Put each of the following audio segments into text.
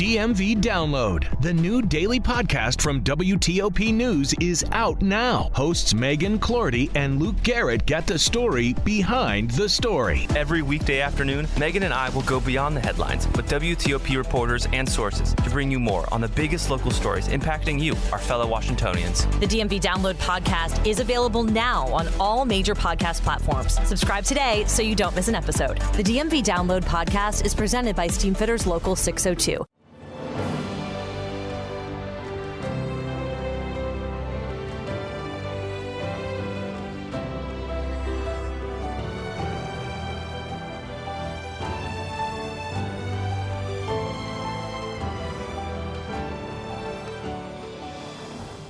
DMV Download, the new daily podcast from WTOP News, is out now. Hosts Megan Clorty and Luke Garrett get the story behind the story. Every weekday afternoon, Megan and I will go beyond the headlines with WTOP reporters and sources to bring you more on the biggest local stories impacting you, our fellow Washingtonians. The DMV Download podcast is available now on all major podcast platforms. Subscribe today so you don't miss an episode. The DMV Download podcast is presented by Steamfitters Local 602.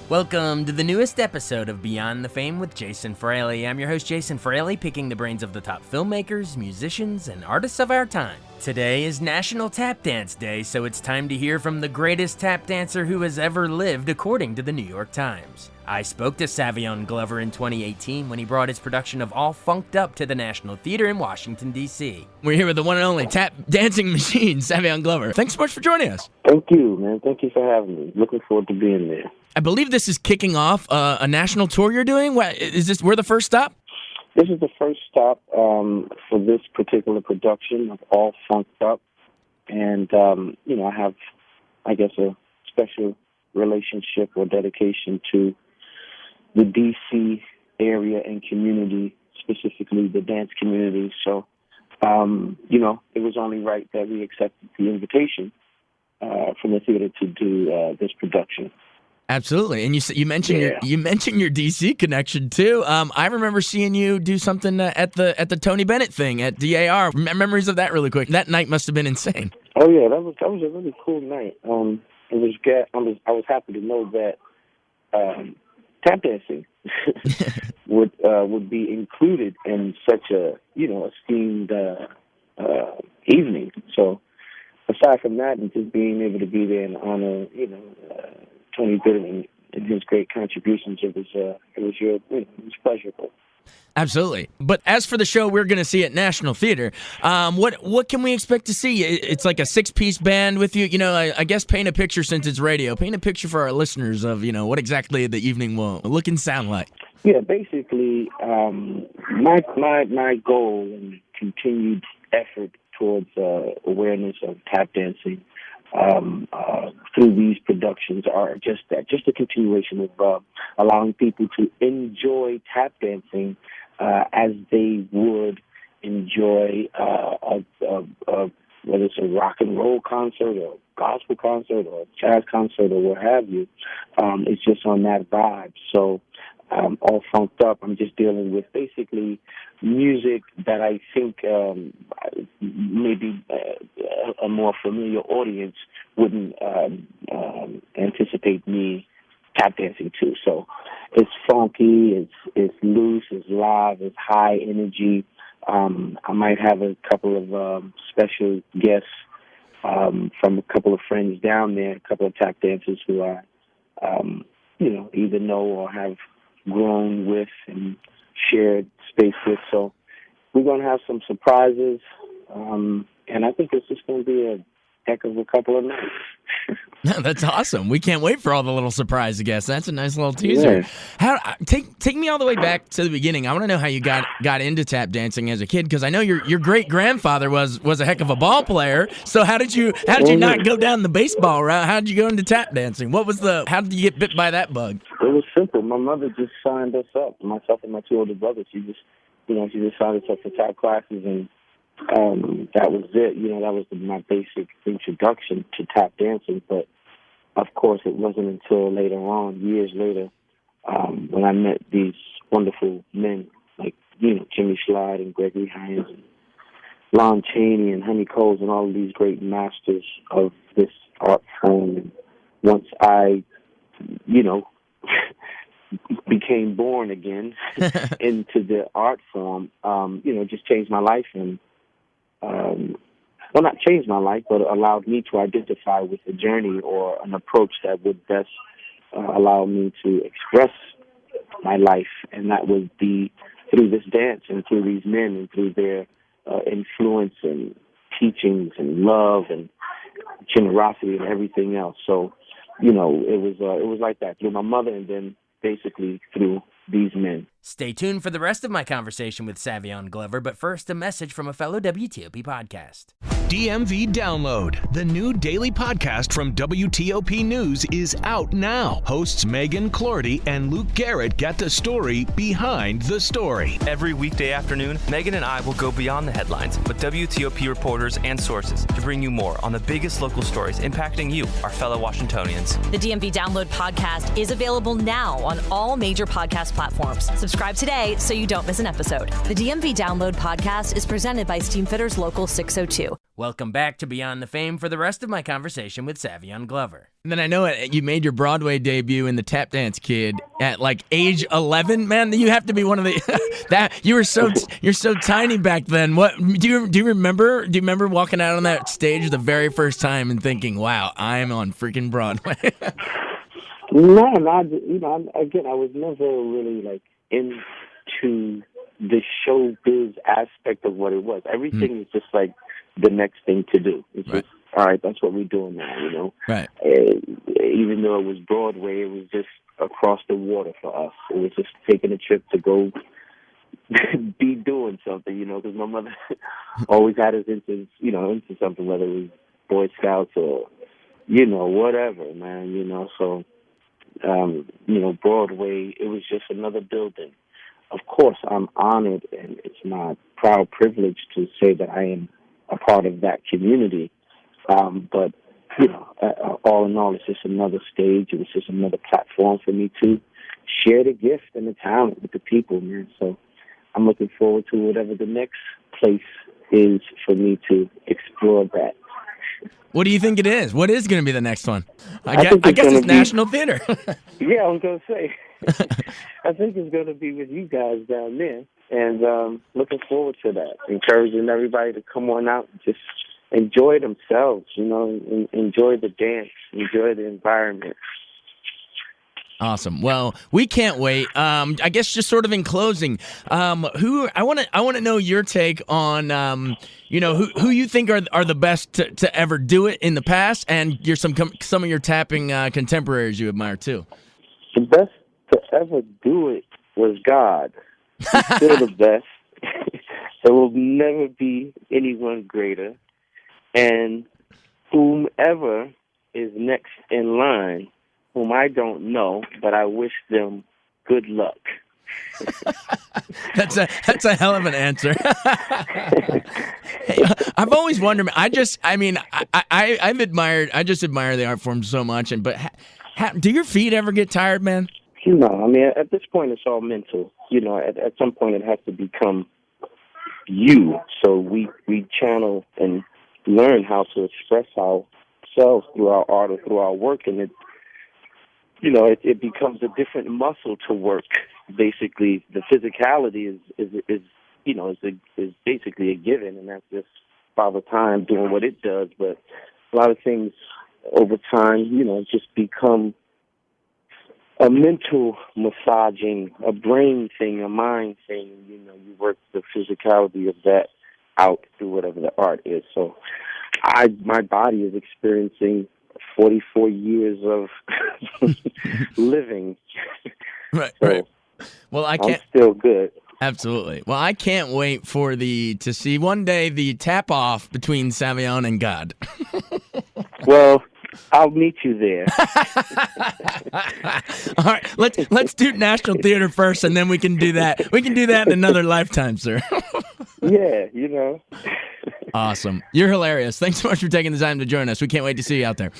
Welcome to the newest episode of Beyond the Fame with Jason Fraley. I'm your host, Jason Fraley, picking the brains of the top filmmakers, musicians, and artists of our time. Today is National Tap Dance Day, so it's time to hear from the greatest tap dancer who has ever lived, according to the New York Times. I spoke to Savion Glover in 2018 when he brought his production of All Funked Up to the National Theater in Washington, D.C. We're here with the one and only tap dancing machine, Savion Glover. Thanks so much for joining us. Thank you, man. Thank you for having me. Looking forward to being there. I believe this is kicking off a national tour you're doing. We're the first stop? This is the first stop for this particular production of All Funked Up. And, I have, I guess, a special relationship or dedication to the D.C. area and community, specifically the dance community. So, it was only right that we accepted the invitation from the theater to do this production. Absolutely, and you mentioned your DC connection too. I remember seeing you do something at the Tony Bennett thing at DAR. Memories of that really quick. That night must have been insane. Oh yeah, that was a really cool night. I was happy to know that tap dancing would be included in such a esteemed evening. So aside from that, and just being able to be there and honor Tony Bennett and his great contributions, it was pleasurable. Absolutely. But as for the show we're going to see at National Theater, what can we expect to see? It's like a 6-piece band with you. I guess paint a picture, since it's radio. Paint a picture for our listeners of what exactly the evening will look and sound like. Yeah, basically, my goal and continued effort towards awareness of tap dancing through these productions are just a continuation of allowing people to enjoy tap dancing as they would enjoy whether it's a rock and roll concert or a gospel concert or a jazz concert or what have you. It's just on that vibe. So All Funked Up, I'm just dealing with basically music that I think maybe a more familiar audience wouldn't anticipate me tap dancing to. So it's funky, it's loose, it's live, it's high energy. I might have a couple of special guests from a couple of friends down there, a couple of tap dancers who I either know or have grown with and shared space with. So we're going to have some surprises, and I think it's just going to be a heck of a couple of nights. That's awesome. We can't wait for all the little surprise guests. That's a nice little teaser. Yeah. Take me all the way back to the beginning. I want to know how you got into tap dancing as a kid, because I know your great grandfather was a heck of a ball player. So how did you not go down the baseball route? How did you go into tap dancing? How did you get bit by that bug? It was simple. My mother just signed us up, myself and my two older brothers. She just signed us up for tap classes, and that was it. That was my basic introduction to tap dancing. But of course, it wasn't until later on, years later, when I met these wonderful men like Jimmy Schlide and Gregory Hines and Lon Chaney and Honey Coles and all of these great masters of this art form. And once I, became born again into the art form, just changed my life and not changed my life, but allowed me to identify with a journey or an approach that would best allow me to express my life, and that would be through this dance and through these men and through their influence and teachings and love and generosity and everything else. So, it was like that through my mother and then basically through these men. Stay tuned for the rest of my conversation with Savion Glover, but first, a message from a fellow WTOP podcast. DMV Download, the new daily podcast from WTOP News, is out now. Hosts Megan Clorty and Luke Garrett get the story behind the story. Every weekday afternoon, Megan and I will go beyond the headlines with WTOP reporters and sources to bring you more on the biggest local stories impacting you, our fellow Washingtonians. The DMV Download podcast is available now on all major podcast platforms. Subscribe today so you don't miss an episode. The DMV Download podcast is presented by Steamfitters Local 602. Welcome back to Beyond the Fame for the rest of my conversation with Savion Glover. And then I know you made your Broadway debut in The Tap Dance Kid at like age 11. Man, you have to be one of the you're so tiny back then. What do you remember? Do you remember walking out on that stage the very first time and thinking, "Wow, I'm on freaking Broadway"? No, I was never really like into the showbiz aspect of what it was. Everything is just like the next thing to do. It's just, all right, that's what we're doing now, Right. Even though it was Broadway, it was just across the water for us. It was just taking a trip to go be doing something, because my mother always had us into something, whether it was Boy Scouts or, whatever, man, so, Broadway, it was just another building. Of course, I'm honored, and it's my proud privilege to say that I am a part of that community. But, all in all, it's just another stage. It was just another platform for me to share the gift and the talent with the people, man. So I'm looking forward to whatever the next place is for me to explore that. What do you think it is? What is going to be the next one? I guess it's National Theater. Yeah, I was going to say. I think it's going to be with you guys down there. And looking forward to that. Encouraging everybody to come on out and just enjoy themselves, enjoy the dance, enjoy the environment. Awesome. Well, we can't wait. I guess just sort of in closing, who I want to know your take on, who you think are the best to ever do it in the past, and some of your tapping contemporaries you admire too. The best to ever do it was God. He's still the best. There will never be anyone greater, and whomever is next in line, whom I don't know, but I wish them good luck. That's a hell of an answer. Hey, I've always wondered. I just admire the art form so much. But do your feet ever get tired, man? At this point, it's all mental. At some point, it has to become you. So we channel and learn how to express ourselves through our art or through our work, and it becomes a different muscle to work. Basically, the physicality is basically a given, and that's just Father Time doing what it does. But a lot of things over time, just become a mental massaging, a brain thing, a mind thing. You work the physicality of that out through whatever the art is. So my body is experiencing 44 years of living. Right, so right. Well, I'm still good. Absolutely. Well, I can't wait to see one day the tap off between Savion and God. Well, I'll meet you there. All right, let's do National Theater first, and then we can do that. We can do that in another lifetime, sir. Yeah, Awesome. You're hilarious. Thanks so much for taking the time to join us. We can't wait to see you out there.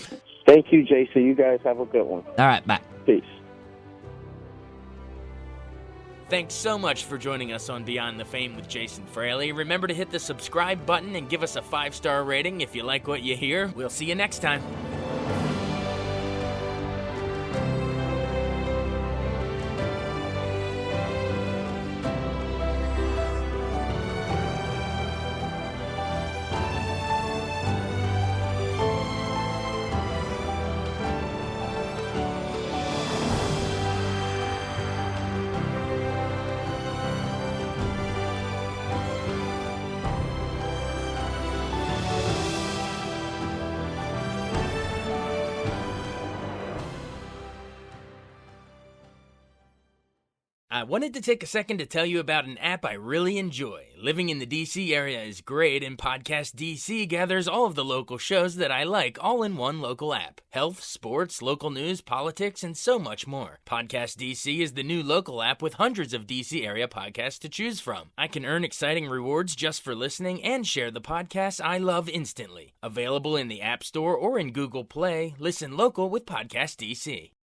Thank you, Jason. You guys have a good one. All right, bye. Peace. Thanks so much for joining us on Beyond the Fame with Jason Fraley. Remember to hit the subscribe button and give us a 5-star rating if you like what you hear. We'll see you next time. I wanted to take a second to tell you about an app I really enjoy. Living in the DC area is great, and Podcast DC gathers all of the local shows that I like all in one local app. Health, sports, local news, politics, and so much more. Podcast DC is the new local app with hundreds of DC area podcasts to choose from. I can earn exciting rewards just for listening and share the podcasts I love instantly. Available in the App Store or in Google Play, listen local with Podcast DC.